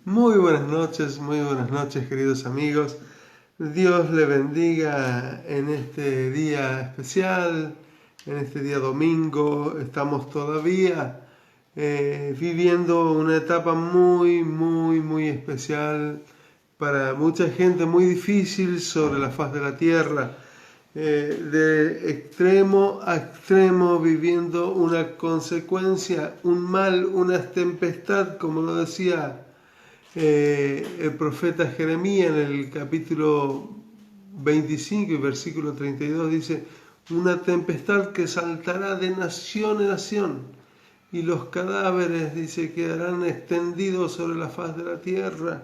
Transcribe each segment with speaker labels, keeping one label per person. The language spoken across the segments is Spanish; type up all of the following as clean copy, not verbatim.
Speaker 1: Muy buenas noches queridos amigos. Dios le bendiga en este día especial, en este día domingo. Estamos todavía viviendo una etapa muy especial para mucha gente, muy difícil sobre la faz de la tierra. De extremo a extremo viviendo una consecuencia, un mal, una tempestad, como lo decía el profeta Jeremías en el capítulo 25 y versículo 32 dice: una tempestad que saltará de nación en nación, y los cadáveres, dice, quedarán extendidos sobre la faz de la tierra,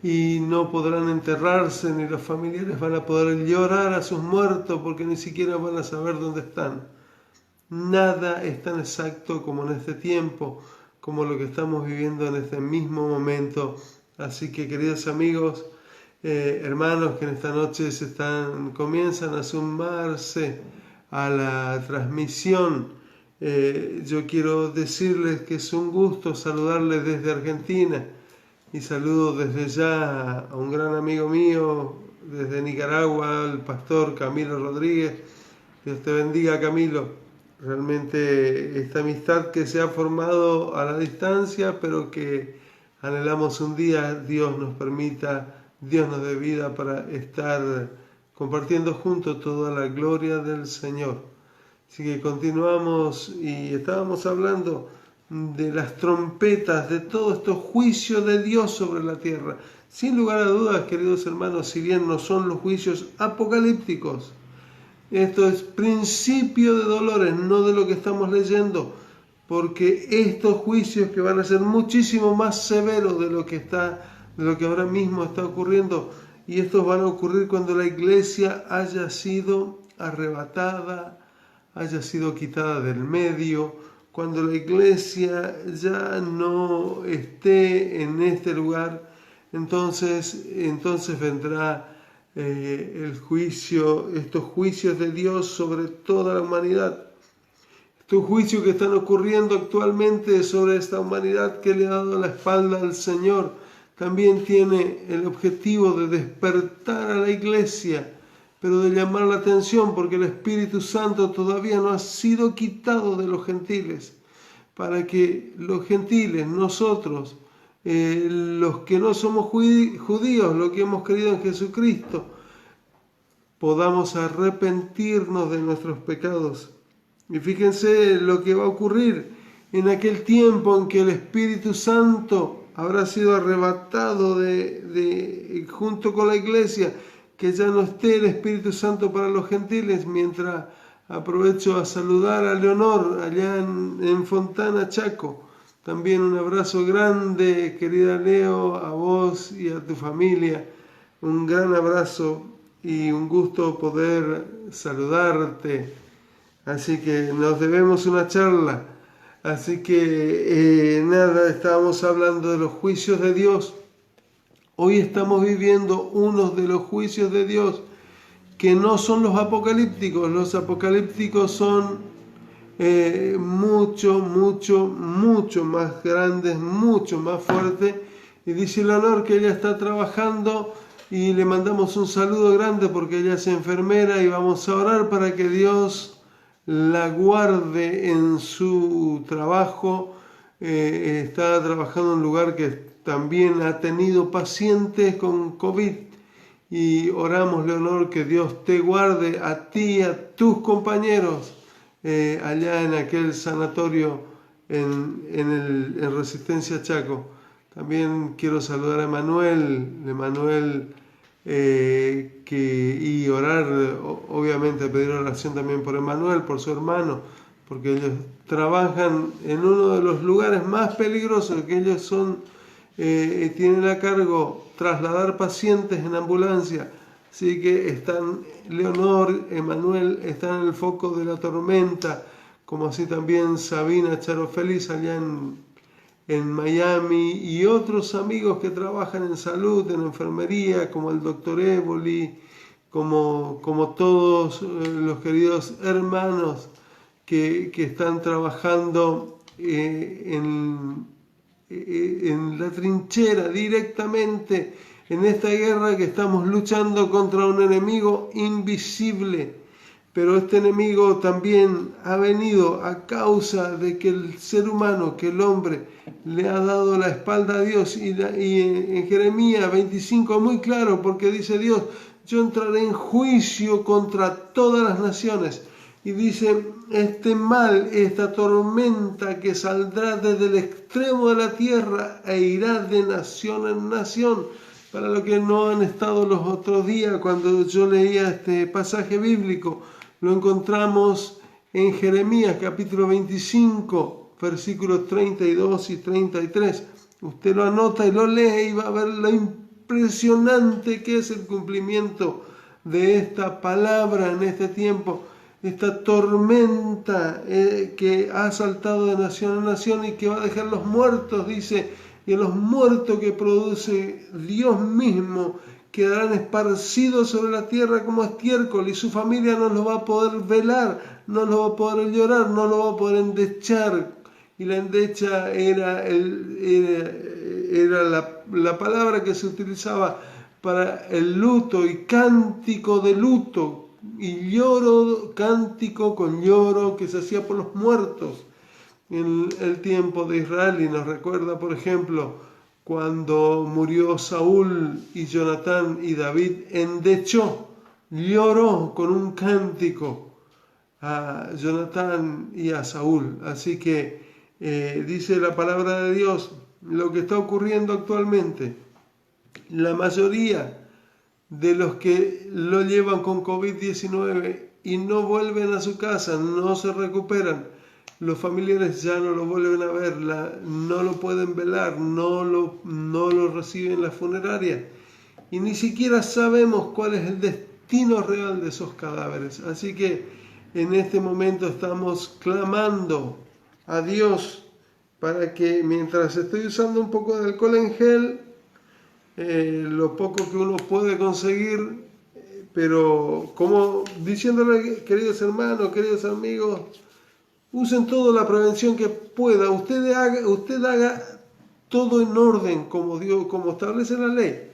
Speaker 1: y no podrán enterrarse, ni los familiares van a poder llorar a sus muertos, porque ni siquiera van a saber dónde están. Nada es tan exacto como en este tiempo, como lo que estamos viviendo en este mismo momento. Así que, queridos amigos, hermanos que en esta noche comienzan a sumarse a la transmisión, yo quiero decirles que es un gusto saludarles desde Argentina, y saludo desde ya a un gran amigo mío desde Nicaragua, el pastor Camilo Rodríguez. Dios te bendiga, Camilo. Realmente esta amistad que se ha formado a la distancia, pero que anhelamos un día Dios nos permita, Dios nos dé vida para estar compartiendo juntos toda la gloria del Señor. Así que continuamos y estábamos hablando de las trompetas, de todos estos juicios de Dios sobre la tierra. Sin lugar a dudas, queridos hermanos, si bien no son los juicios apocalípticos, esto es principio de dolores, no de lo que estamos leyendo, porque estos juicios que van a ser muchísimo más severos de lo que ahora mismo está ocurriendo, y estos van a ocurrir cuando la iglesia haya sido arrebatada, haya sido quitada del medio, cuando la iglesia ya no esté en este lugar. Entonces vendrá el juicio, estos juicios de Dios sobre toda la humanidad. Estos juicios que están ocurriendo actualmente sobre esta humanidad que le ha dado la espalda al Señor, también tiene el objetivo de despertar a la iglesia, pero de llamar la atención, porque el Espíritu Santo todavía no ha sido quitado de los gentiles, para que los gentiles, nosotros, los que no somos judíos, los que hemos creído en Jesucristo, podamos arrepentirnos de nuestros pecados. Y fíjense lo que va a ocurrir en aquel tiempo en que el Espíritu Santo habrá sido arrebatado junto con la iglesia, que ya no esté el Espíritu Santo para los gentiles. Mientras aprovecho a saludar a Leonor allá en Fontana, Chaco. También un abrazo grande, querida Leo, a vos y a tu familia. Un gran abrazo y un gusto poder saludarte. Así que nos debemos una charla. Así que estábamos hablando de los juicios de Dios. Hoy estamos viviendo unos de los juicios de Dios que no son los apocalípticos. Los apocalípticos son mucho más grandes, mucho más fuertes. Y dice Leonor que ella está trabajando y le mandamos un saludo grande porque ella es enfermera, y vamos a orar para que Dios la guarde en su trabajo. Está trabajando en un lugar que también ha tenido pacientes con COVID, y oramos, Leonor, que Dios te guarde a ti y a tus compañeros allá en aquel sanatorio en Resistencia Chaco. También quiero saludar a Emanuel, y orar, obviamente pedir oración también por Emanuel, por su hermano, porque ellos trabajan en uno de los lugares más peligrosos, que ellos tienen a cargo trasladar pacientes en ambulancia. Así que Leonor, Emanuel están en el foco de la tormenta, como así también Sabina Charo Feliz allá en Miami, y otros amigos que trabajan en salud, en enfermería, como el doctor Évoli, como todos los queridos hermanos que están trabajando en la trinchera directamente en esta guerra que estamos luchando contra un enemigo invisible. Pero este enemigo también ha venido a causa de que el ser humano, que el hombre, le ha dado la espalda a Dios. Y en Jeremías 25 muy claro, porque dice Dios: yo entraré en juicio contra todas las naciones. Y dice: este mal, esta tormenta que saldrá desde el extremo de la tierra e irá de nación en nación. Para los que no han estado los otros días, cuando yo leía este pasaje bíblico, lo encontramos en Jeremías capítulo 25, versículos 32 y 33. Usted lo anota y lo lee y va a ver lo impresionante que es el cumplimiento de esta palabra en este tiempo. Esta tormenta que ha saltado de nación a nación y que va a dejar los muertos, dice, y los muertos que produce Dios mismo quedarán esparcidos sobre la tierra como estiércol, y su familia no los va a poder velar, no los va a poder llorar, no los va a poder endechar. Y la endecha era la palabra que se utilizaba para el luto y cántico de luto, y lloro, cántico con lloro que se hacía por los muertos en el tiempo de Israel. Y nos recuerda, por ejemplo, cuando murió Saúl y Jonatán, y David endechó, lloró con un cántico a Jonatán y a Saúl. Así que dice la palabra de Dios lo que está ocurriendo actualmente. La mayoría de los que lo llevan con COVID-19 y no vuelven a su casa, no se recuperan, los familiares ya no lo vuelven a ver, no lo pueden velar, no lo reciben en la funeraria, y ni siquiera sabemos cuál es el destino real de esos cadáveres. Así que en este momento estamos clamando a Dios para que, mientras estoy usando un poco de alcohol en gel, lo poco que uno puede conseguir, pero como diciéndole, queridos hermanos, queridos amigos, usen toda la prevención que pueda. Usted haga todo en orden como Dios, como establece la ley.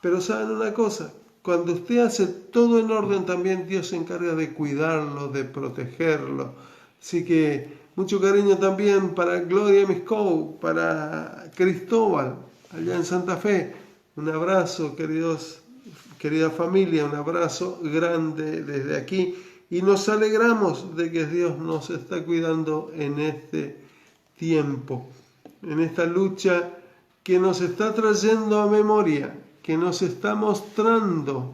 Speaker 1: Pero saben una cosa, cuando usted hace todo en orden, también Dios se encarga de cuidarlo, de protegerlo. Así que mucho cariño también para Gloria Miscou, para Cristóbal, allá en Santa Fe. Un abrazo, querida familia, un abrazo grande desde aquí. Y nos alegramos de que Dios nos está cuidando en este tiempo, en esta lucha que nos está trayendo a memoria, que nos está mostrando,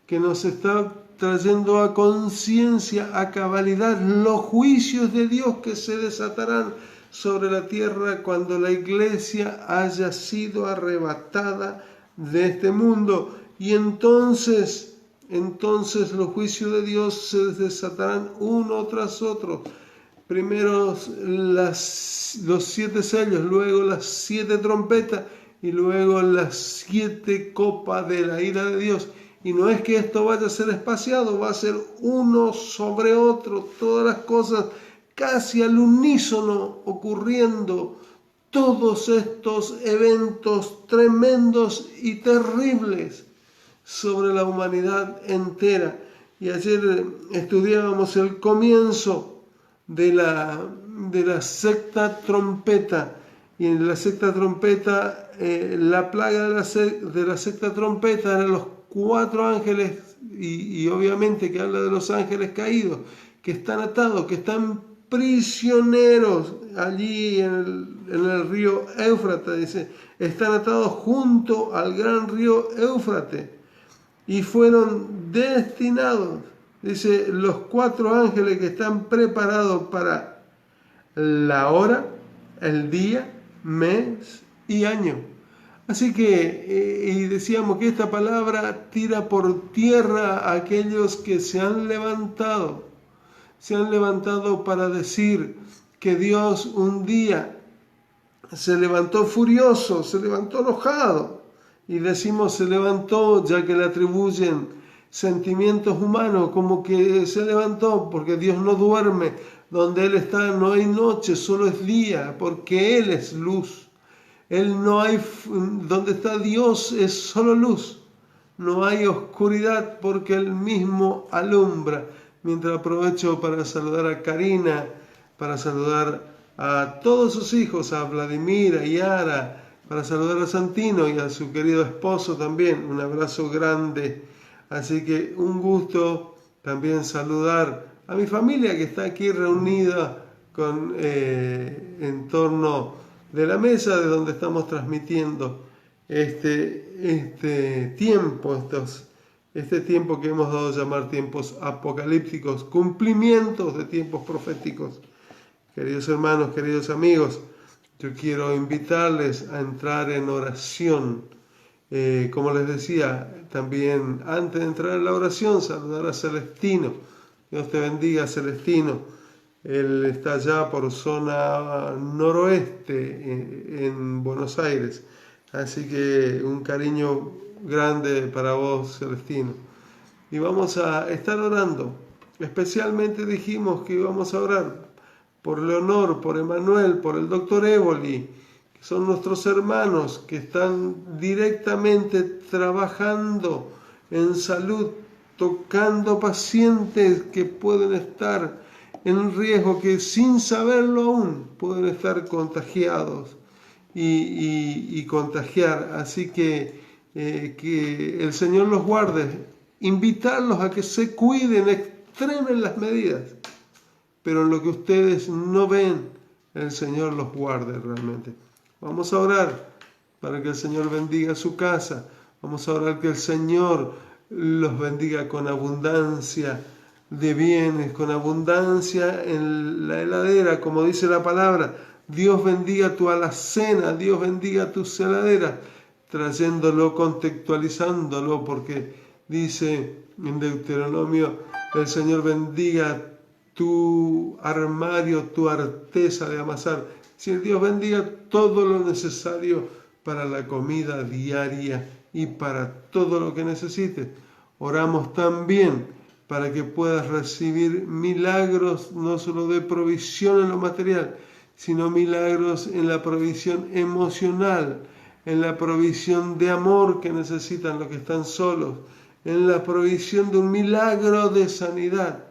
Speaker 1: que nos está trayendo a conciencia, a cabalidad, los juicios de Dios que se desatarán sobre la tierra cuando la iglesia haya sido arrebatada de este mundo. Y entonces los juicios de Dios se desatarán uno tras otro. Primero los 7 sellos, luego las 7 trompetas, y luego las 7 copas de la ira de Dios. Y no es que esto vaya a ser espaciado, va a ser uno sobre otro, todas las cosas casi al unísono ocurriendo. Todos estos eventos tremendos y terribles sobre la humanidad entera. Y ayer estudiábamos el comienzo de la sexta trompeta. Y en la sexta trompeta, la plaga de la sexta trompeta eran los 4 ángeles, y obviamente que habla de los ángeles caídos, que están atados, que están prisioneros allí en el río Éufrates. Dice, están atados junto al gran río Éufrates y fueron destinados, dice, los 4 ángeles que están preparados para la hora, el día, mes y año. Así que, y decíamos que esta palabra tira por tierra a aquellos que se han levantado para decir que Dios un día se levantó furioso, se levantó enojado. Y decimos se levantó ya que le atribuyen sentimientos humanos, como que se levantó porque Dios no duerme. Donde Él está no hay noche, solo es día, porque Él es luz. Donde está Dios es solo luz. No hay oscuridad porque Él mismo alumbra. Mientras aprovecho para saludar a Karina, para saludar a todos sus hijos, a Vladimir, a Yara, para saludar a Santino y a su querido esposo también. Un abrazo grande. Así que un gusto también saludar a mi familia que está aquí reunida en torno de la mesa de donde estamos transmitiendo este tiempo que hemos dado a llamar tiempos apocalípticos, cumplimientos de tiempos proféticos. Queridos hermanos, queridos amigos, yo quiero invitarles a entrar en oración. Como les decía, también antes de entrar en la oración, saludar a Celestino. Dios te bendiga, Celestino. Él está allá por zona noroeste en Buenos Aires. Así que un cariño grande para vos, Celestino. Y vamos a estar orando. Especialmente dijimos que íbamos a orar por Leonor, por Emanuel, por el doctor Évoli, que son nuestros hermanos que están directamente trabajando en salud, tocando pacientes que pueden estar en riesgo, que sin saberlo aún pueden estar contagiados y contagiar. Así que el Señor los guarde, invitarlos a que se cuiden, extremen las medidas, pero en lo que ustedes no ven, el Señor los guarde realmente. Vamos a orar para que el Señor bendiga su casa. Vamos a orar que el Señor los bendiga con abundancia de bienes, con abundancia en la heladera, como dice la palabra. Dios bendiga tu alacena, Dios bendiga tus heladeras, trayéndolo, contextualizándolo, porque dice en Deuteronomio, el Señor bendiga tu armario, tu arteza de amasar. Si el Dios bendiga todo lo necesario para la comida diaria y para todo lo que necesites. Oramos también para que puedas recibir milagros, no solo de provisión en lo material, sino milagros en la provisión emocional, en la provisión de amor que necesitan los que están solos, en la provisión de un milagro de sanidad.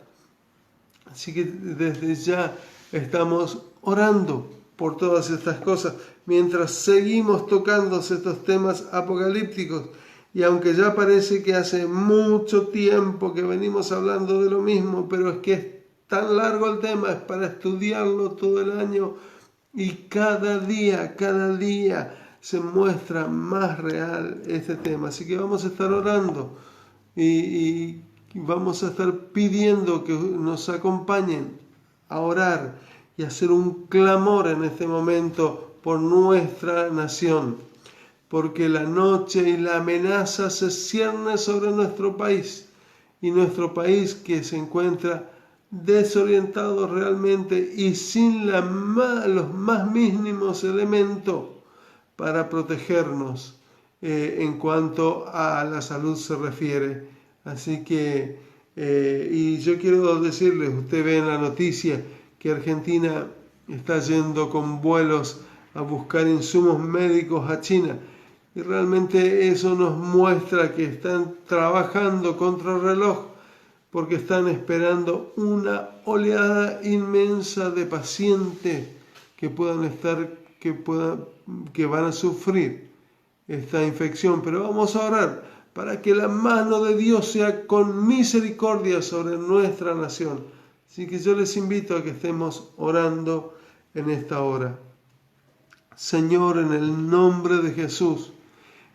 Speaker 1: Así que desde ya estamos orando por todas estas cosas, mientras seguimos tocando estos temas apocalípticos. Y aunque ya parece que hace mucho tiempo que venimos hablando de lo mismo, pero es que es tan largo el tema, es para estudiarlo todo el año, y cada día se muestra más real este tema. Así que vamos a estar orando y vamos a estar pidiendo que nos acompañen a orar y hacer un clamor en este momento por nuestra nación, porque la noche y la amenaza se cierne sobre nuestro país, y nuestro país que se encuentra desorientado realmente y sin los más mínimos elementos para protegernos en cuanto a la salud se refiere. Así que, y yo quiero decirles, usted ve en la noticia que Argentina está yendo con vuelos a buscar insumos médicos a China. Y realmente eso nos muestra que están trabajando contra el reloj, porque están esperando una oleada inmensa de pacientes que van a sufrir esta infección. Pero vamos a orar para que la mano de Dios sea con misericordia sobre nuestra nación. Así que yo les invito a que estemos orando en esta hora. Señor, en el nombre de Jesús,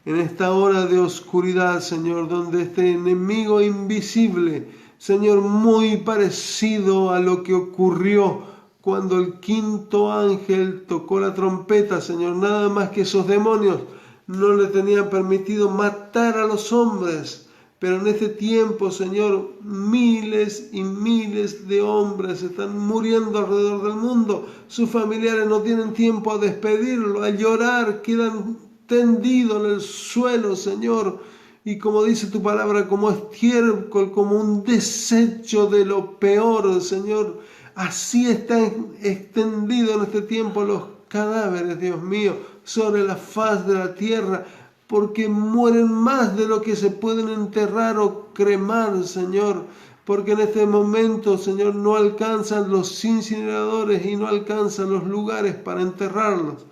Speaker 1: en esta hora de oscuridad, Señor, donde este enemigo invisible, Señor, muy parecido a lo que ocurrió cuando el quinto ángel tocó la trompeta, Señor, nada más que esos demonios no le tenían permitido matar a los hombres. Pero en este tiempo, Señor, miles y miles de hombres están muriendo alrededor del mundo. Sus familiares no tienen tiempo a despedirlo, a llorar, quedan tendidos en el suelo, Señor. Y como dice tu palabra, como estiércol, como un desecho de lo peor, Señor. Así están extendidos en este tiempo los cadáveres, Dios mío, sobre la faz de la tierra, porque mueren más de lo que se pueden enterrar o cremar, Señor, porque en este momento, Señor, no alcanzan los incineradores y no alcanzan los lugares para enterrarlos,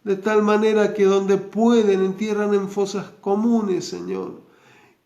Speaker 1: de tal manera que donde pueden entierran en fosas comunes, Señor,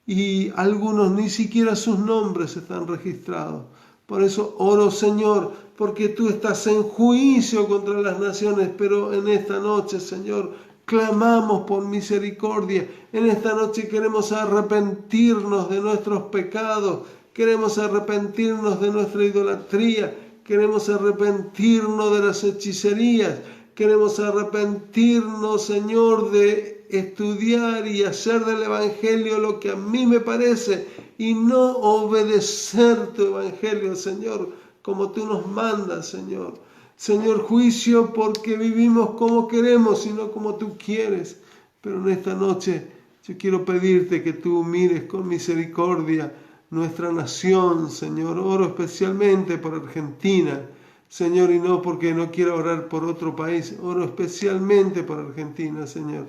Speaker 1: y algunos ni siquiera sus nombres están registrados. Por eso oro, Señor, porque tú estás en juicio contra las naciones, pero en esta noche, Señor, clamamos por misericordia. En esta noche queremos arrepentirnos de nuestros pecados, queremos arrepentirnos de nuestra idolatría, queremos arrepentirnos de las hechicerías, queremos arrepentirnos, Señor, de estudiar y hacer del Evangelio lo que a mí me parece y no obedecer tu Evangelio, Señor, como tú nos mandas, Señor. Señor, juicio porque vivimos como queremos y no como tú quieres. Pero en esta noche yo quiero pedirte que tú mires con misericordia nuestra nación, Señor. Oro especialmente por Argentina, Señor, y no porque no quiera orar por otro país. Oro especialmente por Argentina, Señor.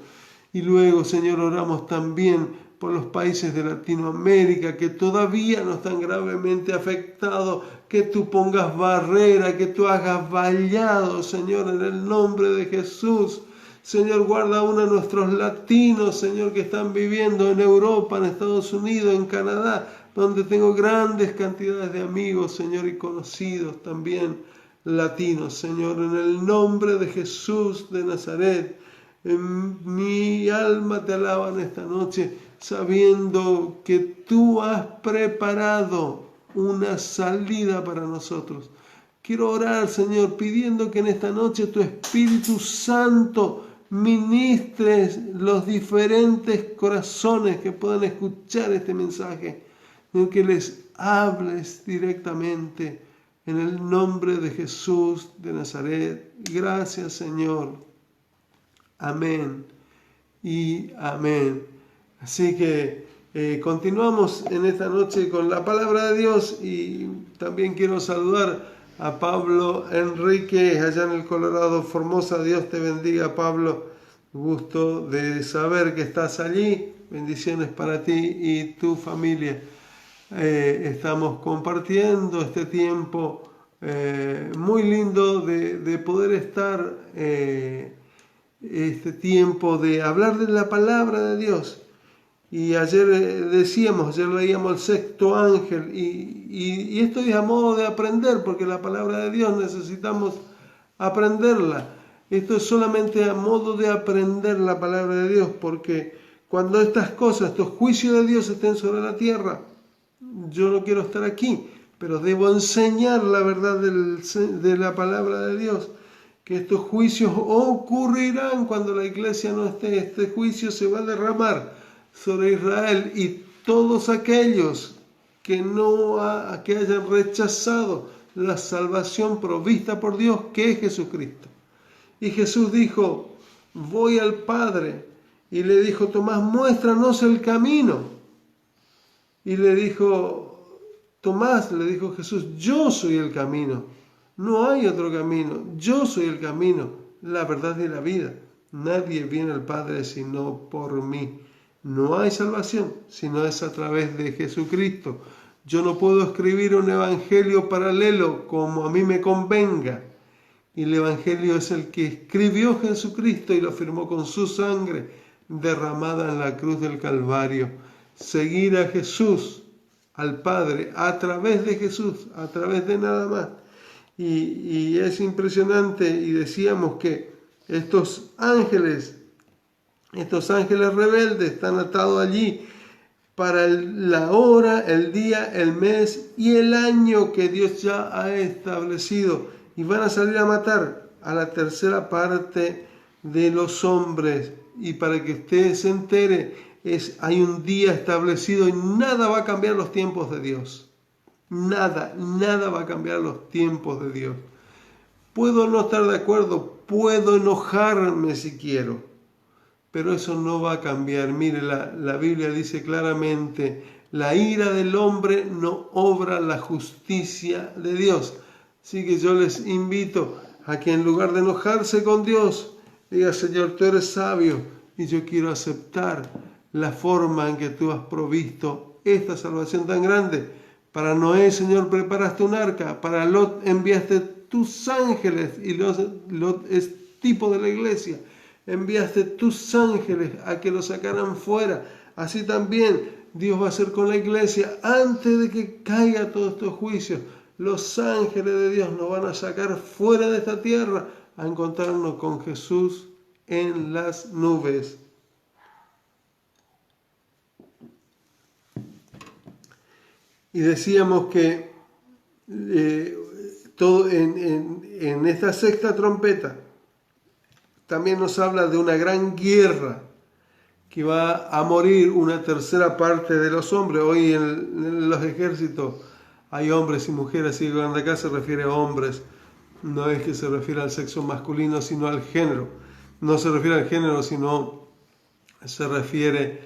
Speaker 1: Y luego, Señor, oramos también por los países de Latinoamérica que todavía no están gravemente afectados, que tú pongas barrera, que tú hagas vallado, Señor, en el nombre de Jesús. Señor, guarda aún a nuestros latinos, Señor, que están viviendo en Europa, en Estados Unidos, en Canadá, donde tengo grandes cantidades de amigos, Señor, y conocidos también latinos, Señor, en el nombre de Jesús de Nazaret. Mi alma te alaba en esta noche, sabiendo que tú has preparado una salida para nosotros. Quiero orar, Señor, pidiendo que en esta noche tu Espíritu Santo ministres los diferentes corazones que puedan escuchar este mensaje, que les hables directamente en el nombre de Jesús de Nazaret. Gracias, Señor. Amén y amén. Así que continuamos en esta noche con la palabra de Dios y también quiero saludar a Pablo Enrique allá en el Colorado, Formosa. Dios te bendiga, Pablo. Gusto de saber que estás allí. Bendiciones para ti y tu familia. Estamos compartiendo este tiempo muy lindo de poder estar este tiempo de hablar de la palabra de Dios. Y ayer leíamos el sexto ángel y esto es a modo de aprender, porque la palabra de Dios necesitamos aprenderla. Esto es solamente a modo de aprender la palabra de Dios, porque cuando estas cosas, estos juicios de Dios estén sobre la tierra, yo no quiero estar aquí, pero debo enseñar la verdad de la palabra de Dios. Que estos juicios ocurrirán cuando la iglesia no esté. Este juicio se va a derramar sobre Israel y todos aquellos que hayan rechazado la salvación provista por Dios, que es Jesucristo. Y Jesús dijo: voy al Padre. Y le dijo Tomás: muéstranos el camino. Y le dijo Tomás, le dijo Jesús: yo soy el camino. No hay otro camino. Yo soy el camino, la verdad y la vida. Nadie viene al Padre sino por mí. No hay salvación, sino es a través de Jesucristo. Yo no puedo escribir un evangelio paralelo como a mí me convenga. Y el evangelio es el que escribió Jesucristo y lo firmó con su sangre derramada en la cruz del Calvario. Seguir a Jesús, al Padre, a través de Jesús, a través de nada más. Y es impresionante, y decíamos que estos ángeles rebeldes están atados allí para la hora, el día, el mes y el año que Dios ya ha establecido, y van a salir a matar a la tercera parte de los hombres. Y para que usted se entere, hay un día establecido y nada va a cambiar los tiempos de Dios. Nada va a cambiar los tiempos de Dios. Puedo no estar de acuerdo, puedo enojarme si quiero, pero eso no va a cambiar. Mire, la Biblia dice claramente: la ira del hombre no obra la justicia de Dios. Así que yo les invito a que en lugar de enojarse con Dios, Diga, Señor, tú eres sabio y yo quiero aceptar la forma en que tú has provisto esta salvación tan grande. Para Noé, Señor, preparaste un arca. Para Lot enviaste tus ángeles, y Lot es tipo de la iglesia. Enviaste tus ángeles a que lo sacaran fuera. Así también Dios va a hacer con la iglesia antes de que caiga todos estos juicios. Los ángeles de Dios nos van a sacar fuera de esta tierra a encontrarnos con Jesús en las nubes. Y decíamos que todo en esta sexta trompeta también nos habla de una gran guerra, que va a morir una tercera parte de los hombres. Hoy en los ejércitos hay hombres y mujeres, y cuando acá se refiere a hombres, no es que se refiere al sexo masculino, sino al género. No se refiere al género, sino se refiere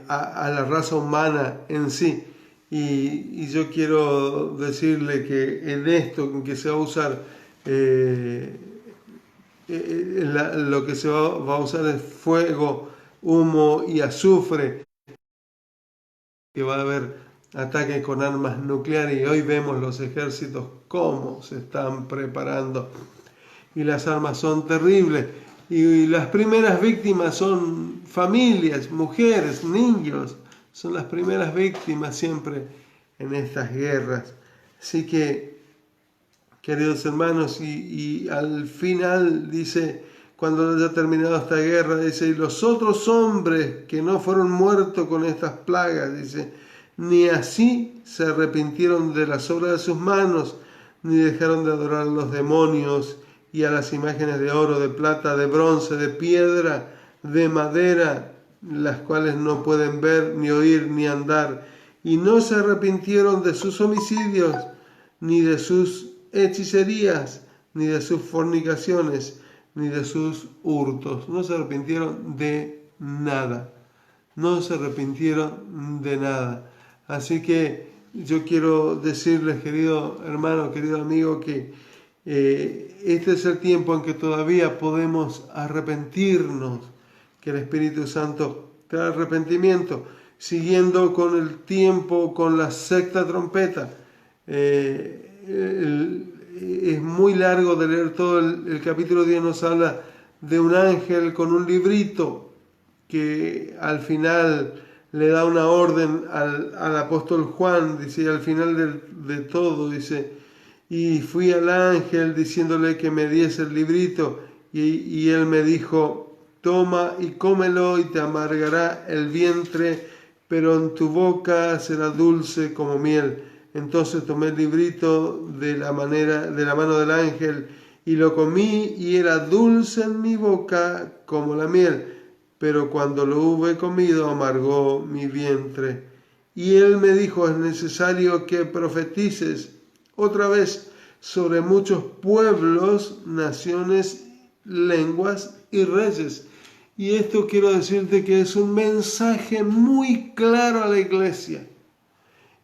Speaker 1: a la raza humana en sí. Y yo quiero decirle que en esto en que se va a usar, lo que se va a usar es fuego, humo y azufre, que va a haber ataques con armas nucleares, y hoy vemos los ejércitos cómo se están preparando, y las armas son terribles, y las primeras víctimas son familias, mujeres, niños, son las primeras víctimas siempre en estas guerras. Así que, queridos hermanos, y al final dice, cuando haya terminado esta guerra, dice, y los otros hombres que no fueron muertos con estas plagas, dice, ni así se arrepintieron de las obras de sus manos, ni dejaron de adorar a los demonios y a las imágenes de oro, de plata, de bronce, de piedra, de madera, las cuales no pueden ver, ni oír, ni andar, y no se arrepintieron de sus homicidios, ni de sus hechicerías, ni de sus fornicaciones, ni de sus hurtos. No se arrepintieron de nada. No se arrepintieron de nada. Así que yo quiero decirles, querido hermano, querido amigo, que este es el tiempo en que todavía podemos arrepentirnos, que el Espíritu Santo trae arrepentimiento. Siguiendo con el tiempo, con la sexta trompeta, es muy largo de leer todo. El capítulo 10 nos habla de un ángel con un librito que al final le da una orden al apóstol Juan, dice, al final de todo, dice, y fui al ángel diciéndole que me diese el librito, y él me dijo, toma y cómelo y te amargará el vientre, pero en tu boca será dulce como miel. Entonces tomé el librito de la mano del ángel y lo comí, y era dulce en mi boca como la miel, pero cuando lo hube comido amargó mi vientre. Y él me dijo, es necesario que profetices otra vez sobre muchos pueblos, naciones, lenguas y reyes. Y esto quiero decirte que es un mensaje muy claro a la iglesia.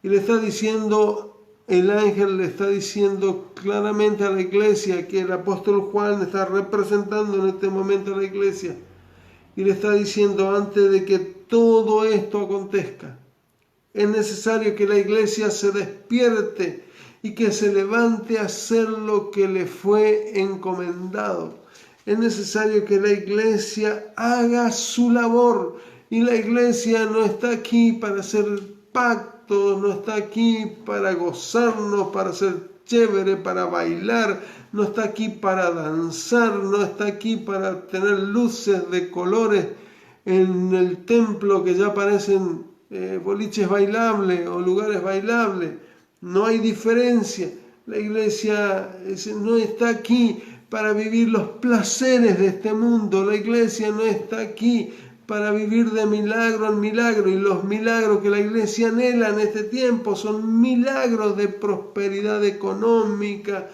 Speaker 1: Y le está diciendo, el ángel le está diciendo claramente a la iglesia, que el apóstol Juan está representando en este momento a la iglesia. Y le está diciendo, antes de que todo esto acontezca, es necesario que la iglesia se despierte y que se levante a hacer lo que le fue encomendado. Es necesario que la iglesia haga su labor, y la iglesia no está aquí para hacer pactos, no está aquí para gozarnos, para ser chévere, para bailar, no está aquí para danzar, no está aquí para tener luces de colores en el templo que ya parecen boliches bailables o lugares bailables. No hay diferencia. La iglesia no está aquí para vivir los placeres de este mundo. La iglesia no está aquí para vivir de milagro en milagro, y los milagros que la iglesia anhela en este tiempo son milagros de prosperidad económica,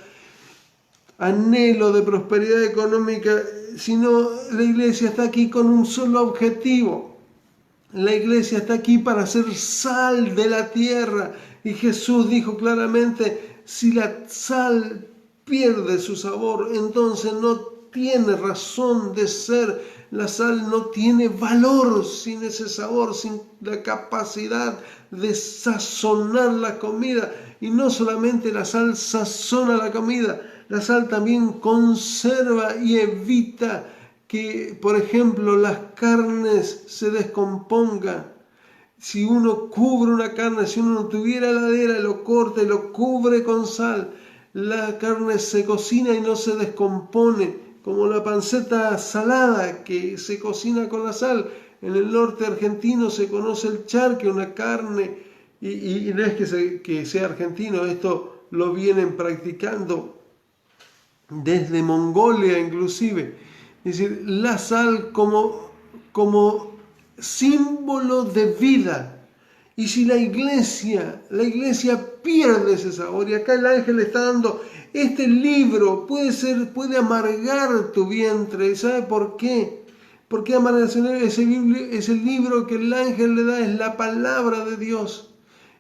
Speaker 1: anhelo de prosperidad económica, sino la iglesia está aquí con un solo objetivo. La iglesia está aquí para ser sal de la tierra, y Jesús dijo claramente, si la sal pierde su sabor, entonces no tiene razón de ser. La sal no tiene valor sin ese sabor, sin la capacidad de sazonar la comida. Y no solamente la sal sazona la comida, la sal también conserva y evita que, por ejemplo, las carnes se descompongan. Si uno cubre una carne, si uno no tuviera heladera, lo corta y lo cubre con sal, la carne se cocina y no se descompone, como la panceta salada que se cocina con la sal. En el norte argentino se conoce el charque, una carne, y no es que sea argentino, esto lo vienen practicando desde Mongolia inclusive. Es decir, la sal como símbolo de vida. Y si la iglesia pierde ese sabor, y acá el ángel le está dando este libro, puede amargar tu vientre. ¿Y sabe por qué? ¿Por qué amargar ese libro que el ángel le da? Es la palabra de Dios.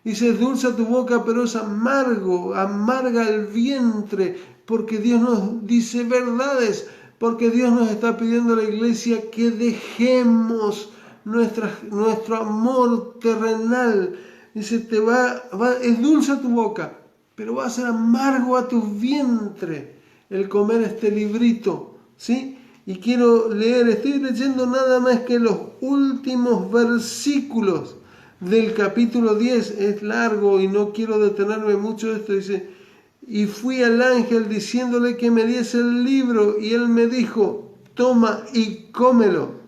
Speaker 1: Dice, es dulce a tu boca, pero es amargo, amarga el vientre, porque Dios nos dice verdades, porque Dios nos está pidiendo a la iglesia que dejemos nuestro amor terrenal. Dice, es dulce a tu boca, pero va a ser amargo a tu vientre el comer este librito, ¿sí? Y quiero estoy leyendo nada más que los últimos versículos del capítulo 10, es largo y no quiero detenerme mucho de esto. Dice, y fui al ángel diciéndole que me diese el libro, y él me dijo, toma y cómelo.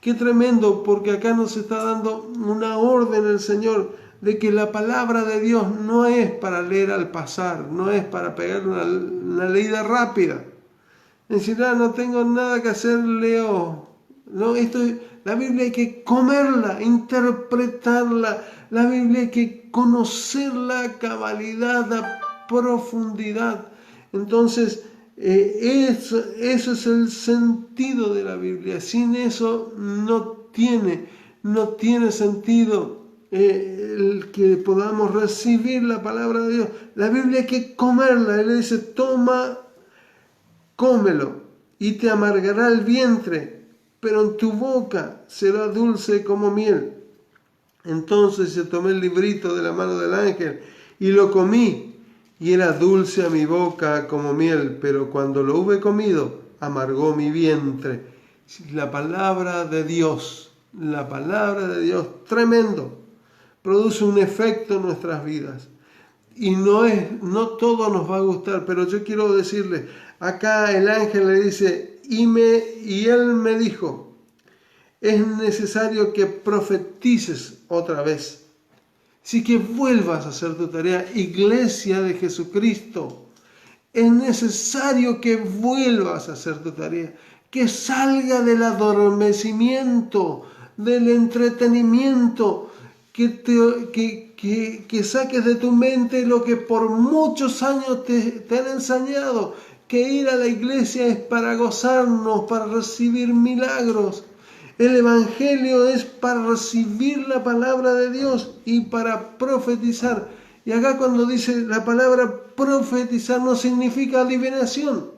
Speaker 1: Qué tremendo, porque acá nos está dando una orden el Señor de que la palabra de Dios no es para leer al pasar, no es para pegar una leída rápida. Es decir, no tengo nada que hacer, leo. No, la Biblia hay que comerla, interpretarla. La Biblia hay que conocerla a cabalidad, a profundidad. Entonces, eso es el sentido de la Biblia. Sin eso no tiene sentido el que podamos recibir la palabra de Dios. La Biblia hay que comerla. Él dice, toma, cómelo, y te amargará el vientre, pero en tu boca será dulce como miel. Entonces yo tomé el librito de la mano del ángel y lo comí, y era dulce a mi boca como miel, pero cuando lo hube comido, amargó mi vientre. La palabra de Dios, tremendo, produce un efecto en nuestras vidas. Y no todo nos va a gustar, pero yo quiero decirles, acá el ángel le dice, y él me dijo, es necesario que profetices otra vez. Así que vuelvas a hacer tu tarea, iglesia de Jesucristo. Es necesario que vuelvas a hacer tu tarea, que salga del adormecimiento, del entretenimiento, que saques de tu mente lo que por muchos años te han enseñado, que ir a la iglesia es para gozarnos, para recibir milagros. El Evangelio es para recibir la palabra de Dios y para profetizar. Y acá cuando dice la palabra profetizar no significa adivinación.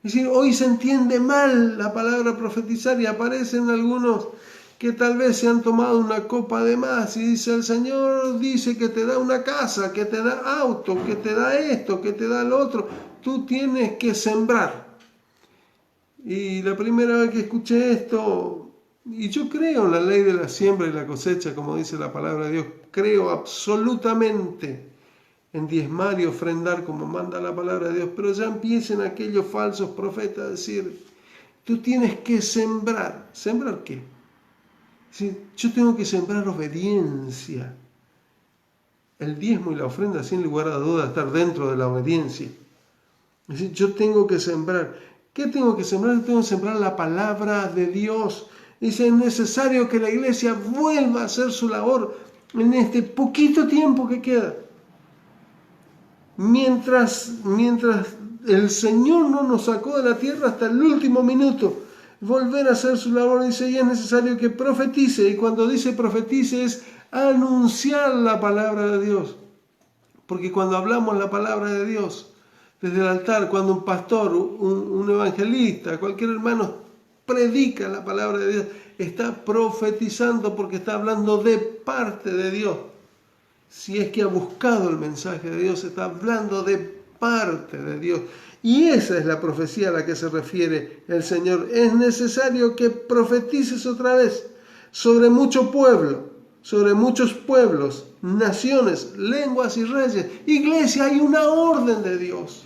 Speaker 1: Es decir, hoy se entiende mal la palabra profetizar y aparecen algunos que tal vez se han tomado una copa de más y dice, el Señor dice que te da una casa, que te da auto, que te da esto, que te da lo otro. Tú tienes que sembrar. Y la primera vez que escuché esto, y yo creo en la ley de la siembra y la cosecha, como dice la palabra de Dios, creo absolutamente en diezmar y ofrendar como manda la palabra de Dios, pero ya empiecen aquellos falsos profetas a decir, tú tienes que sembrar. ¿Sembrar qué? Sí, yo tengo que sembrar obediencia. El diezmo y la ofrenda, sin lugar a duda, estar dentro de la obediencia. Es decir, yo tengo que sembrar. ¿Qué tengo que sembrar? Yo tengo que sembrar la palabra de Dios. Dice, es necesario que la iglesia vuelva a hacer su labor en este poquito tiempo que queda. Mientras el Señor no nos sacó de la tierra hasta el último minuto, volver a hacer su labor, dice, y es necesario que profetice. Y cuando dice profetice es anunciar la palabra de Dios. Porque cuando hablamos la palabra de Dios, desde el altar, cuando un pastor, un evangelista, cualquier hermano predica la palabra de Dios, está profetizando porque está hablando de parte de Dios. Si es que ha buscado el mensaje de Dios, está hablando de parte de Dios. Y esa es la profecía a la que se refiere el Señor. Es necesario que profetices otra vez sobre mucho pueblo, sobre muchos pueblos, naciones, lenguas y reyes. Iglesia, hay una orden de Dios.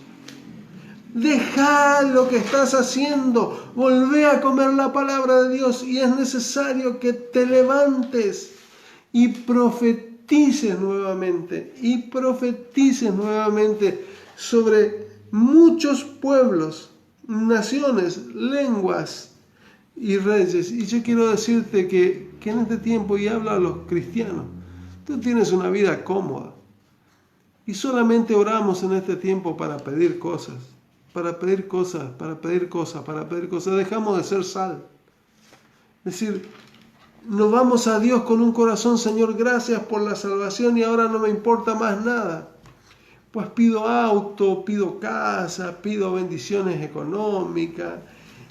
Speaker 1: Deja lo que estás haciendo, volvé a comer la palabra de Dios y es necesario que te levantes y profetices nuevamente sobre muchos pueblos, naciones, lenguas y reyes. Y yo quiero decirte que en este tiempo, y hablo a los cristianos, tú tienes una vida cómoda y solamente oramos en este tiempo para pedir cosas. Dejamos de ser sal. Es decir, nos vamos a Dios con un corazón, Señor, gracias por la salvación y ahora no me importa más nada. Pues pido auto, pido casa, pido bendiciones económicas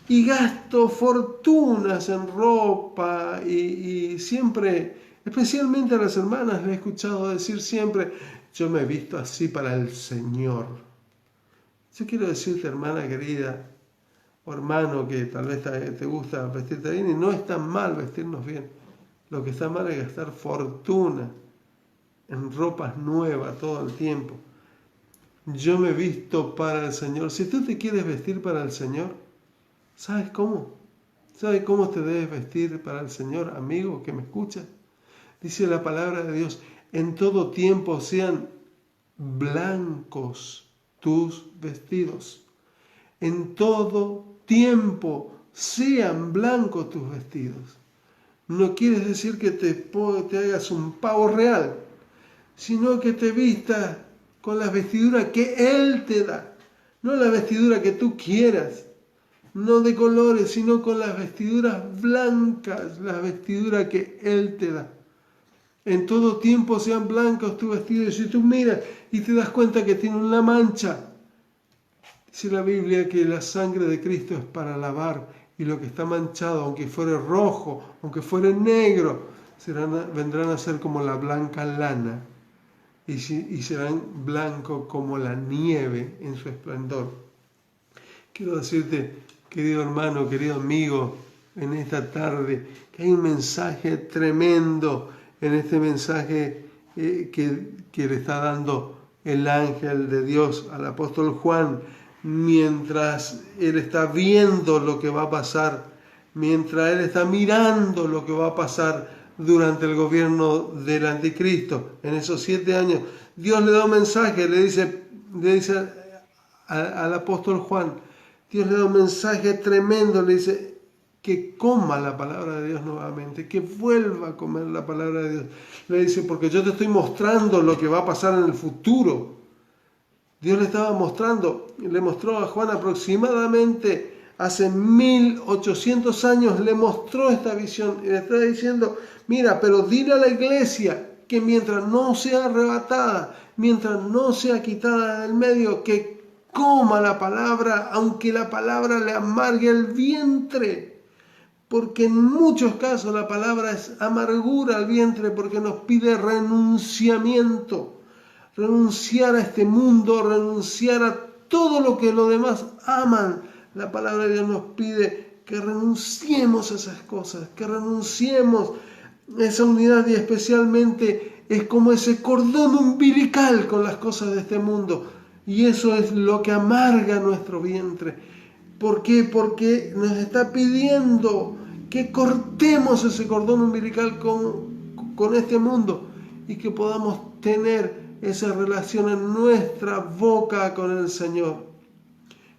Speaker 1: y gasto fortunas en ropa y siempre, especialmente a las hermanas, les he escuchado decir siempre, yo me he visto así para el Señor. Yo quiero decirte, hermana querida, o hermano que tal vez te gusta vestirte bien, y no está mal vestirnos bien. Lo que está mal es gastar fortuna en ropas nuevas todo el tiempo. Yo me he visto para el Señor. Si tú te quieres vestir para el Señor, ¿sabes cómo? ¿Sabes cómo te debes vestir para el Señor, amigo que me escucha? Dice la palabra de Dios, en todo tiempo sean blancos tus vestidos. En todo tiempo sean blancos tus vestidos. No quieres decir que te hagas un pavo real, sino que te vistas con las vestiduras que Él te da. No la vestidura que tú quieras, no de colores, sino con las vestiduras blancas, las vestiduras que Él te da. En todo tiempo sean blancos tus vestidos. Y si tú miras y te das cuenta que tiene una mancha, dice la Biblia que la sangre de Cristo es para lavar, y lo que está manchado, aunque fuere rojo, aunque fuere negro, vendrán a ser como la blanca lana, y serán blancos como la nieve en su esplendor. Quiero decirte, querido hermano, querido amigo, en esta tarde, que hay un mensaje tremendo en este mensaje que le está dando el ángel de Dios al apóstol Juan, mientras él está viendo lo que va a pasar, mientras él está mirando lo que va a pasar durante el gobierno del anticristo. En esos 7 años, Dios le da un mensaje, le dice al apóstol Juan, Dios le da un mensaje tremendo, le dice que coma la palabra de Dios nuevamente, que vuelva a comer la palabra de Dios. Le dice, porque yo te estoy mostrando lo que va a pasar en el futuro. Dios le estaba mostrando, le mostró a Juan aproximadamente hace 1800 años, le mostró esta visión y le está diciendo, mira, pero dile a la iglesia que mientras no sea arrebatada, mientras no sea quitada del medio, que coma la palabra, aunque la palabra le amargue el vientre. Porque en muchos casos la palabra es amargura al vientre, porque nos pide renunciamiento. Renunciar a este mundo, renunciar a todo lo que los demás aman. La palabra de Dios nos pide que renunciemos a esas cosas, que renunciemos a esa unidad, y especialmente es como ese cordón umbilical con las cosas de este mundo. Y eso es lo que amarga nuestro vientre. ¿Por qué? Porque nos está pidiendo que cortemos ese cordón umbilical con este mundo y que podamos tener esa relación en nuestra boca con el Señor.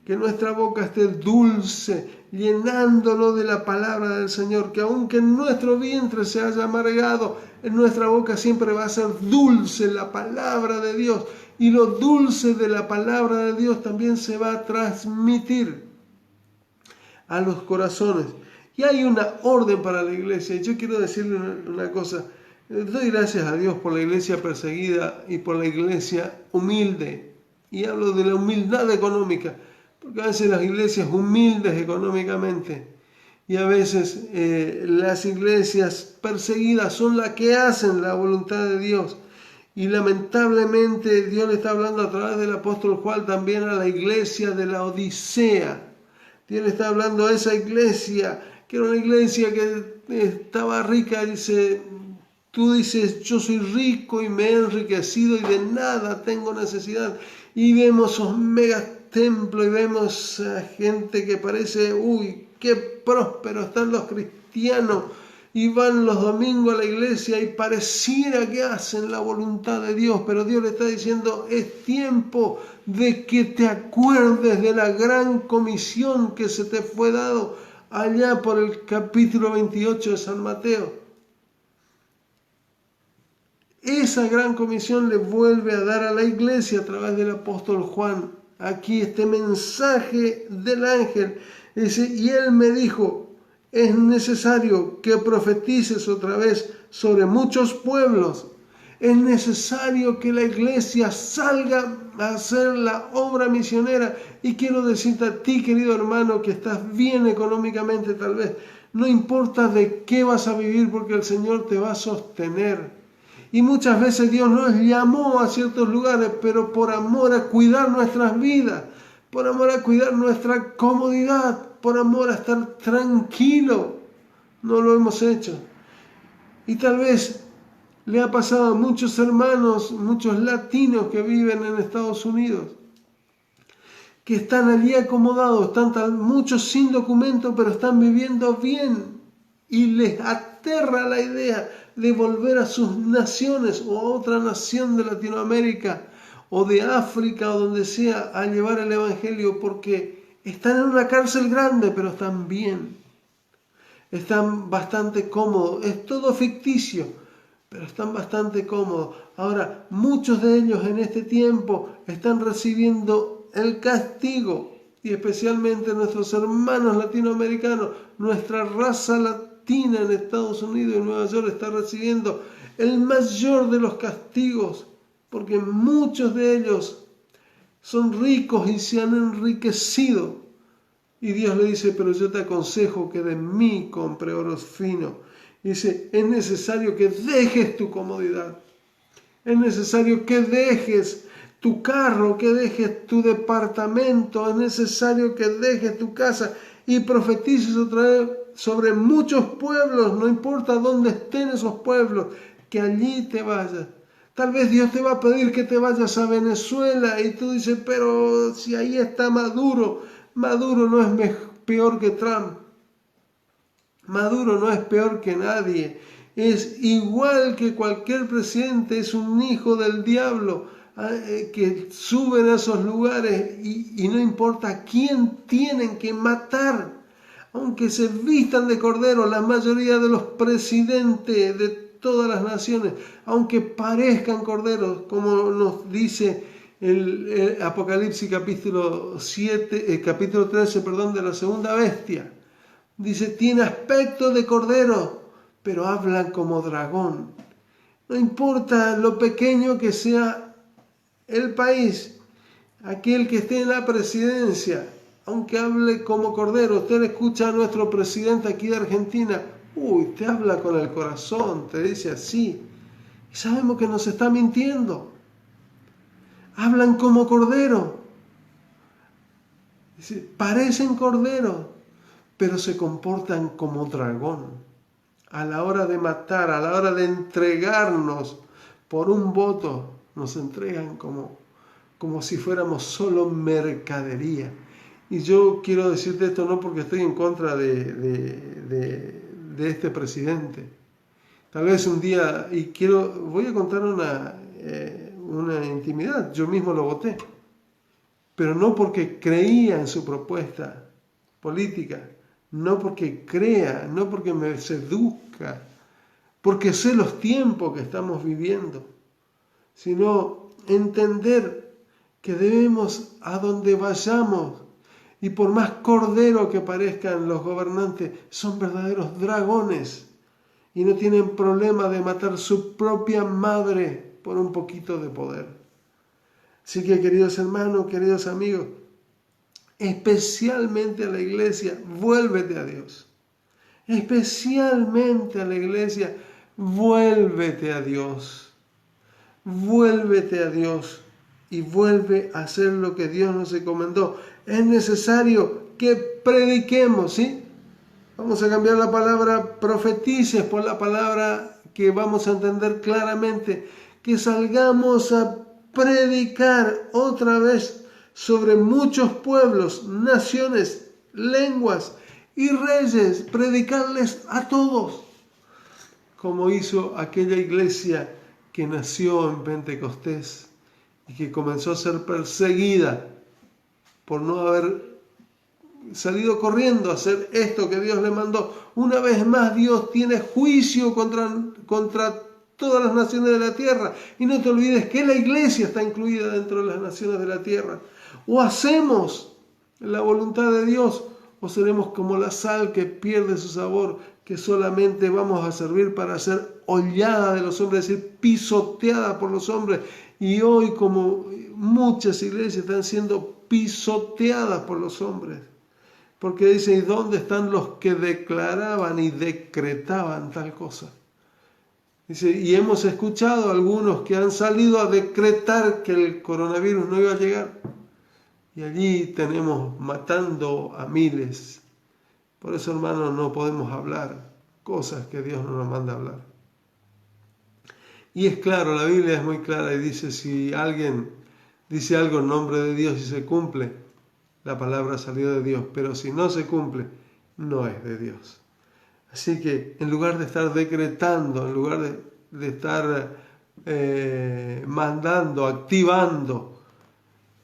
Speaker 1: Que nuestra boca esté dulce, llenándolo de la palabra del Señor. Que aunque en nuestro vientre se haya amargado, en nuestra boca siempre va a ser dulce la palabra de Dios. Y lo dulce de la palabra de Dios también se va a transmitir a los corazones. Y hay una orden para la iglesia. Y yo quiero decirle una cosa. Doy gracias a Dios por la iglesia perseguida y por la iglesia humilde. Y hablo de la humildad económica, porque a veces las iglesias humildes económicamente y a veces las iglesias perseguidas son las que hacen la voluntad de Dios. Y lamentablemente Dios le está hablando a través del apóstol Juan también a la iglesia de la Odisea. Dios le está hablando a esa iglesia, que era una iglesia que estaba rica, dice, tú dices, yo soy rico y me he enriquecido y de nada tengo necesidad. Y vemos esos megas templos y vemos a gente que parece, uy, qué próspero están los cristianos y van los domingos a la iglesia y pareciera que hacen la voluntad de Dios, pero Dios le está diciendo, es tiempo de que te acuerdes de la gran comisión que se te fue dado allá por el capítulo 28 de San Mateo. Esa gran comisión le vuelve a dar a la iglesia a través del apóstol Juan. Aquí este mensaje del ángel dice, y él me dijo, es necesario que profetices otra vez sobre muchos pueblos. Es necesario que la iglesia salga a hacer la obra misionera. Y quiero decirte a ti, querido hermano, que estás bien económicamente tal vez. No importa de qué vas a vivir porque el Señor te va a sostener. Y muchas veces Dios nos llamó a ciertos lugares, pero por amor a cuidar nuestras vidas, por amor a cuidar nuestra comodidad, por amor a estar tranquilo, no lo hemos hecho. Y tal vez le ha pasado a muchos hermanos, muchos latinos que viven en Estados Unidos, que están allí acomodados, están muchos sin documento, pero están viviendo bien. Y les aterra la idea de volver a sus naciones o a otra nación de Latinoamérica o de África o donde sea a llevar el evangelio porque están en una cárcel grande pero están bien, están bastante cómodos, es todo ficticio pero están bastante cómodos. Ahora muchos de ellos en este tiempo están recibiendo el castigo y especialmente nuestros hermanos latinoamericanos, nuestra raza latina en Estados Unidos y Nueva York está recibiendo el mayor de los castigos porque muchos de ellos son ricos y se han enriquecido y Dios le dice, pero yo te aconsejo que de mí compre oro fino. Y dice, es necesario que dejes tu comodidad, es necesario que dejes tu carro, que dejes tu departamento, es necesario que dejes tu casa y profetices otra vez sobre muchos pueblos, no importa dónde estén esos pueblos, que allí te vayas. Tal vez Dios te va a pedir que te vayas a Venezuela y tú dices, pero si ahí está Maduro, Maduro no es peor que Trump, Maduro no es peor que nadie, es igual que cualquier presidente, es un hijo del diablo que suben a esos lugares y no importa a quién tienen que matar. Aunque se vistan de cordero, la mayoría de los presidentes de todas las naciones, aunque parezcan corderos, como nos dice el Apocalipsis capítulo 13, de la segunda bestia, dice, tiene aspecto de cordero, pero hablan como dragón. No importa lo pequeño que sea el país, aquel que esté en la presidencia, aunque hable como cordero, usted escucha a nuestro presidente aquí de Argentina, te habla con el corazón, te dice así, y sabemos que nos está mintiendo. Hablan como cordero, dice, parecen cordero, pero se comportan como dragón. A la hora de matar, a la hora de entregarnos por un voto, nos entregan como si fuéramos solo mercadería. Y yo quiero decirte esto no porque estoy en contra de este presidente. Tal vez un día, voy a contar una intimidad, yo mismo lo voté, pero no porque creía en su propuesta política, no porque crea, no porque me seduzca, porque sé los tiempos que estamos viviendo, sino entender que debemos, a donde vayamos, y por más cordero que parezcan los gobernantes, son verdaderos dragones y no tienen problema de matar su propia madre por un poquito de poder. Así que, queridos hermanos, queridos amigos, especialmente a la iglesia, vuélvete a Dios. Especialmente a la iglesia, vuélvete a Dios. Vuélvete a Dios y vuelve a hacer lo que Dios nos encomendó. Es necesario que prediquemos, ¿sí? Vamos a cambiar la palabra profetices por la palabra que vamos a entender claramente, que salgamos a predicar otra vez sobre muchos pueblos, naciones, lenguas y reyes, predicarles a todos, como hizo aquella iglesia que nació en Pentecostés y que comenzó a ser perseguida por no haber salido corriendo a hacer esto que Dios le mandó. Una vez más Dios tiene juicio contra todas las naciones de la tierra. Y no te olvides que la iglesia está incluida dentro de las naciones de la tierra. O hacemos la voluntad de Dios, o seremos como la sal que pierde su sabor, que solamente vamos a servir para ser hollada de los hombres, es decir, pisoteada por los hombres. Y hoy, como muchas iglesias están siendo pisoteadas por los hombres, porque dice, ¿y dónde están los que declaraban y decretaban tal cosa? Dice, y hemos escuchado a algunos que han salido a decretar que el coronavirus no iba a llegar. Y allí tenemos matando a miles. Por eso, hermanos, no podemos hablar cosas que Dios no nos manda a hablar. Y es claro, la Biblia es muy clara y dice, si alguien dice algo en nombre de Dios y se cumple, la palabra salió de Dios, pero si no se cumple, no es de Dios. Así que en lugar de estar decretando, en lugar de estar mandando, activando,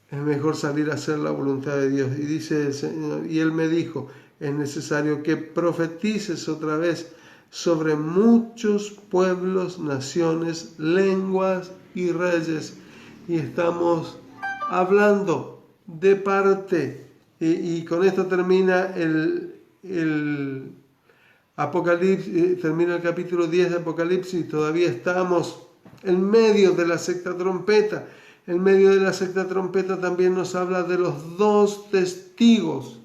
Speaker 1: es mejor salir a hacer la voluntad de Dios. Y dice el Señor, y Él me dijo, es necesario que profetices otra vez sobre muchos pueblos, naciones, lenguas y reyes. Y estamos hablando de parte, y con esto termina el Apocalipsis, termina el capítulo 10 de Apocalipsis. Todavía estamos en medio de la sexta trompeta. En medio de la sexta trompeta también nos habla de los dos testigos.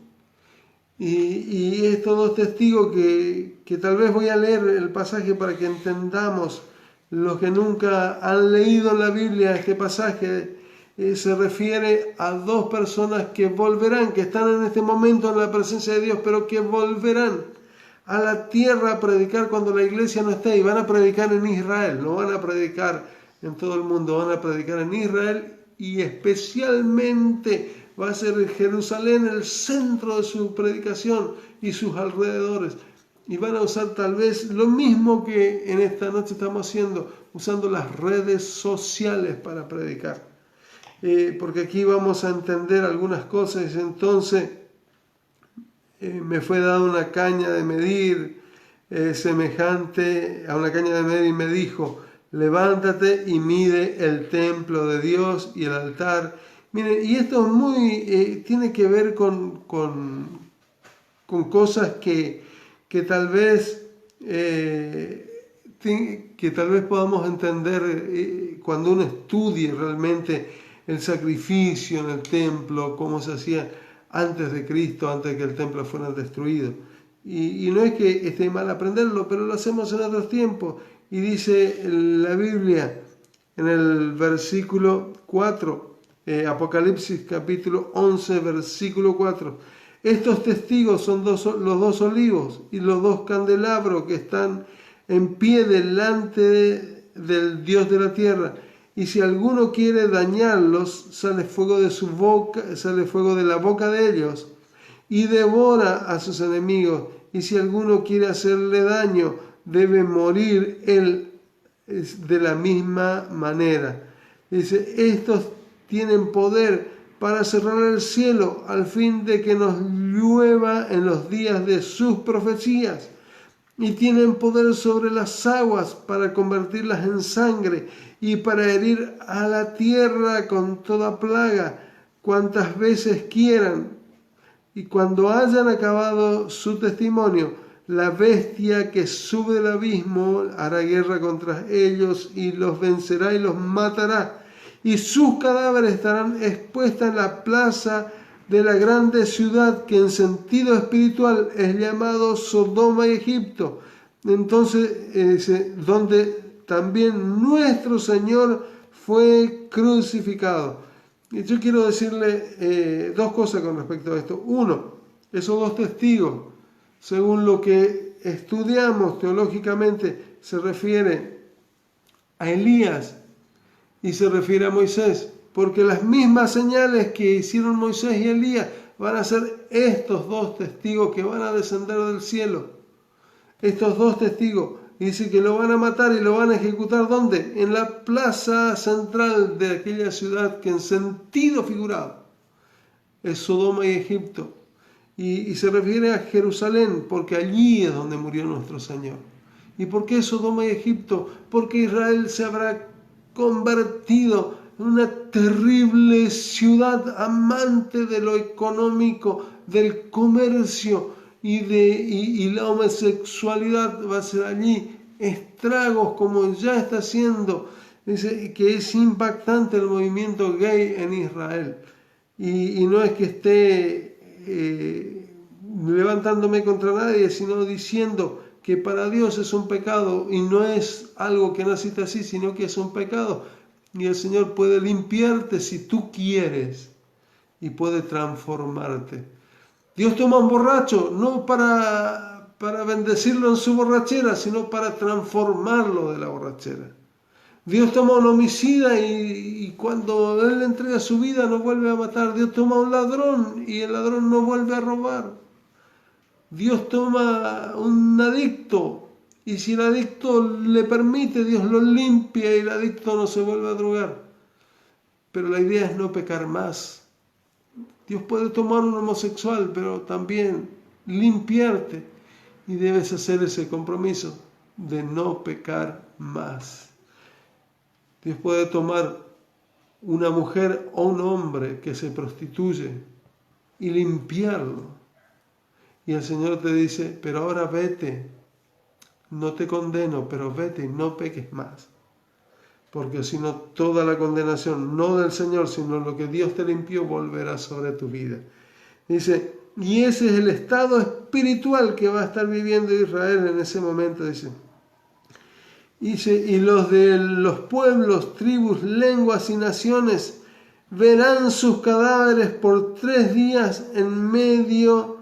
Speaker 1: Y estos dos testigos que tal vez voy a leer el pasaje para que entendamos, los que nunca han leído en la Biblia este pasaje, se refiere a dos personas que volverán, que están en este momento en la presencia de Dios, pero que volverán a la tierra a predicar cuando la iglesia no esté, y van a predicar en Israel, no van a predicar en todo el mundo, van a predicar en Israel, y especialmente va a ser Jerusalén el centro de su predicación y sus alrededores. Y van a usar tal vez lo mismo que en esta noche estamos haciendo, usando las redes sociales para predicar. Porque aquí vamos a entender algunas cosas. Entonces me fue dada una caña de medir semejante a una caña de medir y me dijo, levántate y mide el templo de Dios y el altar. Miren, y esto es muy, tiene que ver con cosas que tal vez podamos entender cuando uno estudie realmente el sacrificio en el templo, cómo se hacía antes de Cristo, antes de que el templo fuera destruido. Y no es que esté mal aprenderlo, pero lo hacemos en otros tiempos. Y dice la Biblia en el versículo 4, Apocalipsis capítulo 11, versículo 4. Estos testigos son los dos olivos y los dos candelabros que están en pie delante del Dios de la tierra. Y si alguno quiere dañarlos, sale fuego de su boca, sale fuego de la boca de ellos y devora a sus enemigos. Y si alguno quiere hacerle daño, debe morir él de la misma manera. Dice, estos tienen poder para cerrar el cielo al fin de que nos llueva en los días de sus profecías. Y tienen poder sobre las aguas para convertirlas en sangre y para herir a la tierra con toda plaga, cuantas veces quieran. Y cuando hayan acabado su testimonio, la bestia que sube del abismo hará guerra contra ellos y los vencerá y los matará. y sus cadáveres estarán expuestos en la plaza de la grande ciudad que en sentido espiritual es llamado Sodoma y Egipto. Entonces, donde también nuestro Señor fue crucificado. Y yo quiero decirle dos cosas con respecto a esto. Uno, esos dos testigos, según lo que estudiamos teológicamente, se refiere a Elías y se refiere a Moisés, porque las mismas señales que hicieron Moisés y Elías van a ser estos dos testigos que van a descender del cielo. Estos dos testigos, dice que lo van a matar y lo van a ejecutar, ¿dónde? En la plaza central de aquella ciudad que en sentido figurado es Sodoma y Egipto. Y se refiere a Jerusalén, porque allí es donde murió nuestro Señor. ¿Y por qué Sodoma y Egipto? Porque Israel se habrá convertido en una terrible ciudad amante de lo económico, del comercio y la homosexualidad. Va a ser allí estragos como ya está haciendo. Dice que es impactante el movimiento gay en Israel. Y no es que esté levantándome contra nadie, sino diciendo que para Dios es un pecado y no es algo que naciste así, sino que es un pecado. Y el Señor puede limpiarte si tú quieres y puede transformarte. Dios toma a un borracho no para bendecirlo en su borrachera, sino para transformarlo de la borrachera. Dios toma a un homicida y cuando él le entrega su vida no vuelve a matar. Dios toma a un ladrón y el ladrón no vuelve a robar. Dios toma a un adicto y si el adicto le permite, Dios lo limpia y el adicto no se vuelve a drogar. Pero la idea es no pecar más. Dios puede tomar un homosexual, pero también limpiarte y debes hacer ese compromiso de no pecar más. Dios puede tomar una mujer o un hombre que se prostituye y limpiarlo. Y el Señor te dice, pero ahora vete, no te condeno, pero vete y no peques más. Porque si no, toda la condenación, no del Señor, sino lo que Dios te limpió, volverá sobre tu vida. Dice, y ese es el estado espiritual que va a estar viviendo Israel en ese momento, dice. Y los de los pueblos, tribus, lenguas y naciones verán sus cadáveres por 3 días en medio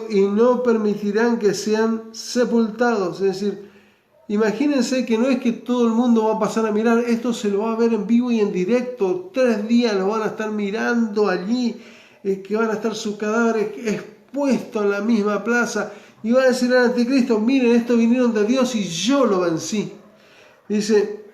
Speaker 1: y no permitirán que sean sepultados. Es decir, imagínense que no es que todo el mundo va a pasar a mirar, esto se lo va a ver en vivo y en directo, 3 días lo van a estar mirando allí, que van a estar sus cadáveres expuestos en la misma plaza. Y va a decir al anticristo, miren, estos vinieron de Dios y yo lo vencí. Dice,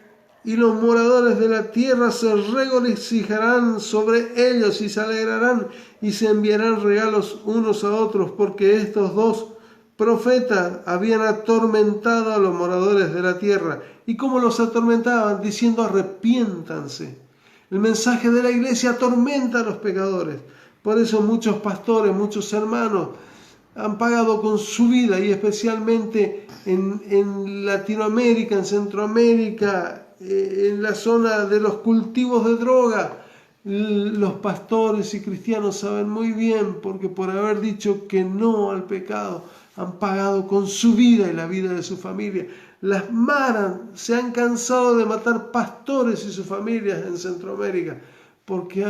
Speaker 1: y los moradores de la tierra se regocijarán sobre ellos y se alegrarán y se enviarán regalos unos a otros, porque estos dos profetas habían atormentado a los moradores de la tierra. ¿Y cómo los atormentaban? Diciendo, arrepiéntanse. El mensaje de la iglesia atormenta a los pecadores. Por eso muchos pastores, muchos hermanos han pagado con su vida, y especialmente en Latinoamérica, en Centroamérica, en la zona de los cultivos de droga. Los pastores y cristianos saben muy bien, porque por haber dicho que no al pecado, han pagado con su vida y la vida de su familia. Las maras se han cansado de matar pastores y sus familias en Centroamérica, porque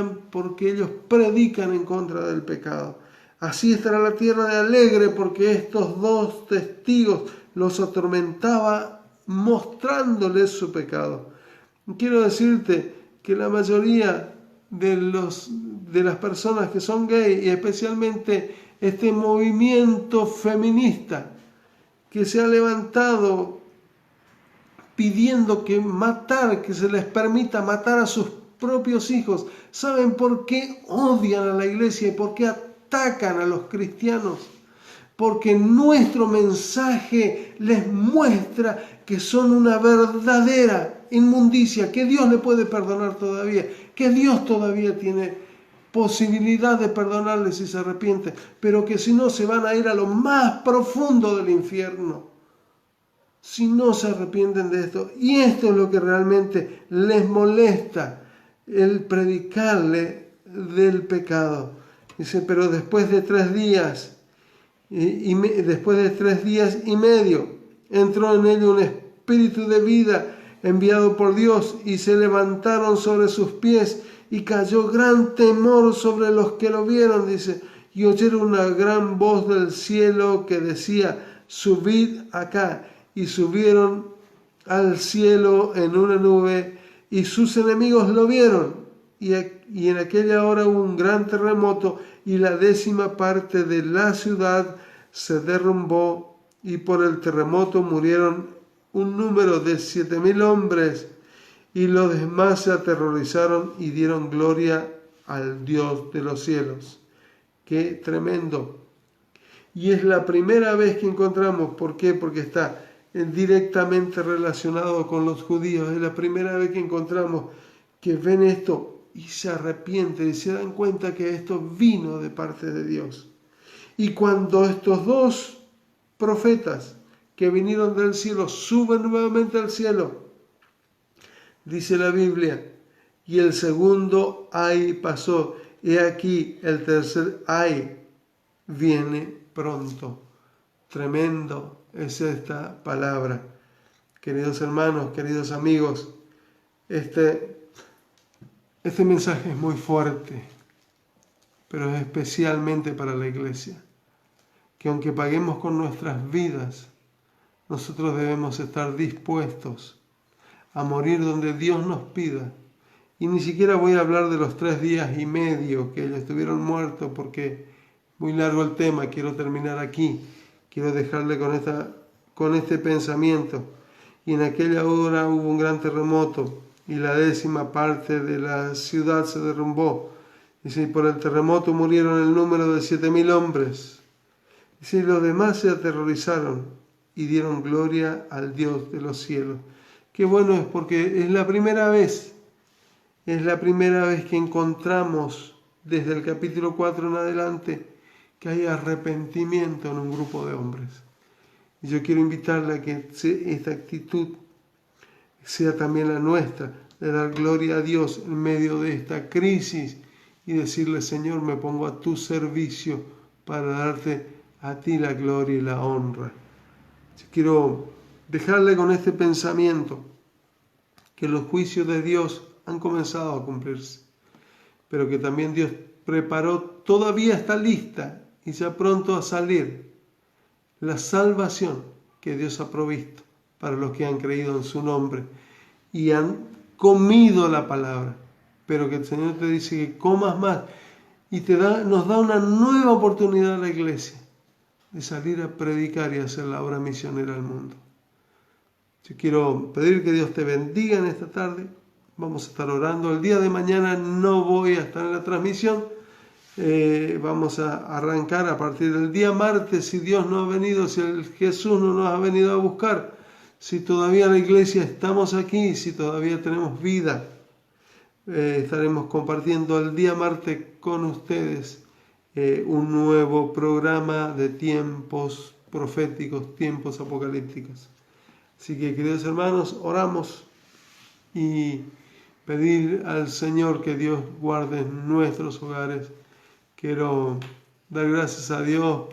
Speaker 1: ellos predican en contra del pecado. Así estará la tierra de alegre, porque estos dos testigos los atormentaba mostrándoles su pecado. Quiero decirte que la mayoría de las personas que son gay, y especialmente este movimiento feminista que se ha levantado pidiendo que se les permita matar a sus propios hijos, ¿saben por qué odian a la iglesia y por qué atacan a los cristianos? Porque nuestro mensaje les muestra que son una verdadera inmundicia, que Dios le puede perdonar todavía, que Dios todavía tiene posibilidad de perdonarles si se arrepienten, pero que si no se van a ir a lo más profundo del infierno. si no se arrepienten de esto. Y esto es lo que realmente les molesta, el predicarle del pecado. Dice, pero después de 3 días, después de 3 días y medio, entró en ellos un espíritu de vida enviado por Dios, y se levantaron sobre sus pies, y cayó gran temor sobre los que lo vieron, dice, y oyeron una gran voz del cielo que decía, subid acá, y subieron al cielo en una nube, y sus enemigos lo vieron, y en aquella hora hubo un gran terremoto, y la 10ª parte de la ciudad se derrumbó, y por el terremoto murieron un número de 7,000 hombres, y los demás se aterrorizaron y dieron gloria al Dios de los cielos. ¡Qué tremendo! Y es la primera vez que encontramos, ¿por qué? Porque está directamente relacionado con los judíos. Es la primera vez que encontramos que ven esto y se arrepienten y se dan cuenta que esto vino de parte de Dios. Y cuando estos 2 profetas que vinieron del cielo suben nuevamente al cielo, dice la Biblia, y el segundo ay pasó, y aquí el tercer ay viene pronto. Tremendo es esta palabra. Queridos hermanos, queridos amigos, este mensaje es muy fuerte, pero es especialmente para la iglesia, que aunque paguemos con nuestras vidas, nosotros debemos estar dispuestos a morir donde Dios nos pida. Y ni siquiera voy a hablar de los 3 días y medio que ellos estuvieron muertos, porque muy largo el tema, quiero terminar aquí. Quiero dejarle con este pensamiento. Y en aquella hora hubo un gran terremoto, y la 10ª parte de la ciudad se derrumbó. Dice, y por el terremoto murieron el número de 7,000 hombres. Dice, y los demás se aterrorizaron y dieron gloria al Dios de los cielos. Qué bueno es, porque es la primera vez que encontramos desde el capítulo 4 en adelante que hay arrepentimiento en un grupo de hombres. Y yo quiero invitarle a que esta actitud sea también la nuestra, de dar gloria a Dios en medio de esta crisis y decirle, Señor, me pongo a tu servicio para darte a ti la gloria y la honra. Yo quiero dejarle con este pensamiento que los juicios de Dios han comenzado a cumplirse, pero que también Dios preparó, todavía está lista y ya pronto a salir, la salvación que Dios ha provisto para los que han creído en su nombre y han comido la palabra, pero que el Señor te dice que comas más y nos da una nueva oportunidad a la iglesia de salir a predicar y hacer la obra misionera al mundo. Yo quiero pedir que Dios te bendiga en esta tarde. Vamos a estar orando. El día de mañana no voy a estar en la transmisión. Vamos a arrancar a partir del día martes, si Dios no ha venido, si el Jesús no nos ha venido a buscar, si todavía la iglesia estamos aquí, si todavía tenemos vida. Estaremos compartiendo el día martes con ustedes un nuevo programa de tiempos proféticos, tiempos apocalípticos. Así que, queridos hermanos, oramos y pedir al Señor que Dios guarde nuestros hogares. Quiero dar gracias a Dios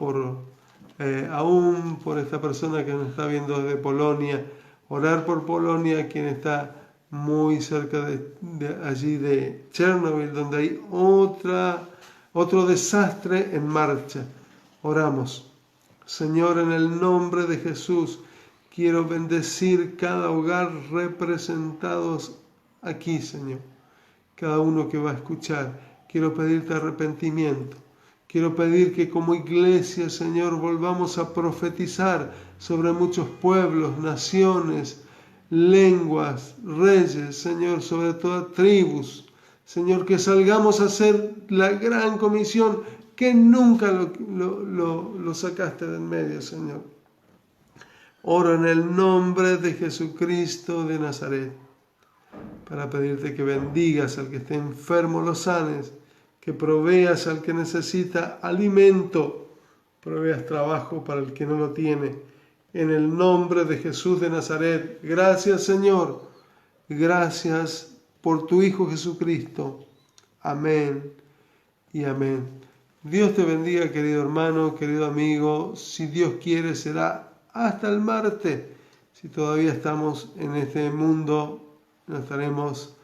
Speaker 1: aún por esta persona que nos está viendo desde Polonia. Orar por Polonia, quien está muy cerca de allí de Chernobyl, donde hay otro desastre en marcha. Oramos. Señor, en el nombre de Jesús, quiero bendecir cada hogar representados aquí, Señor. Cada uno que va a escuchar. Quiero pedirte arrepentimiento. Quiero pedir que como iglesia, Señor, volvamos a profetizar sobre muchos pueblos, naciones, lenguas, reyes, Señor, sobre todas tribus. Señor, que salgamos a hacer la gran comisión que nunca lo sacaste de en medio, Señor. Oro en el nombre de Jesucristo de Nazaret, para pedirte que bendigas al que esté enfermo, lo sanes, que proveas al que necesita alimento, proveas trabajo para el que no lo tiene, En el nombre de Jesús de Nazaret, gracias Señor, gracias por tu Hijo Jesucristo. Amén y amén. Dios te bendiga, querido hermano, querido amigo. Si Dios quiere, será hasta el martes. Si todavía estamos en este mundo, nos estaremos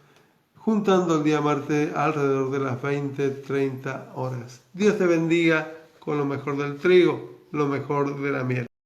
Speaker 1: juntando el día martes alrededor de las 20-30 horas. Dios te bendiga con lo mejor del trigo, lo mejor de la miel.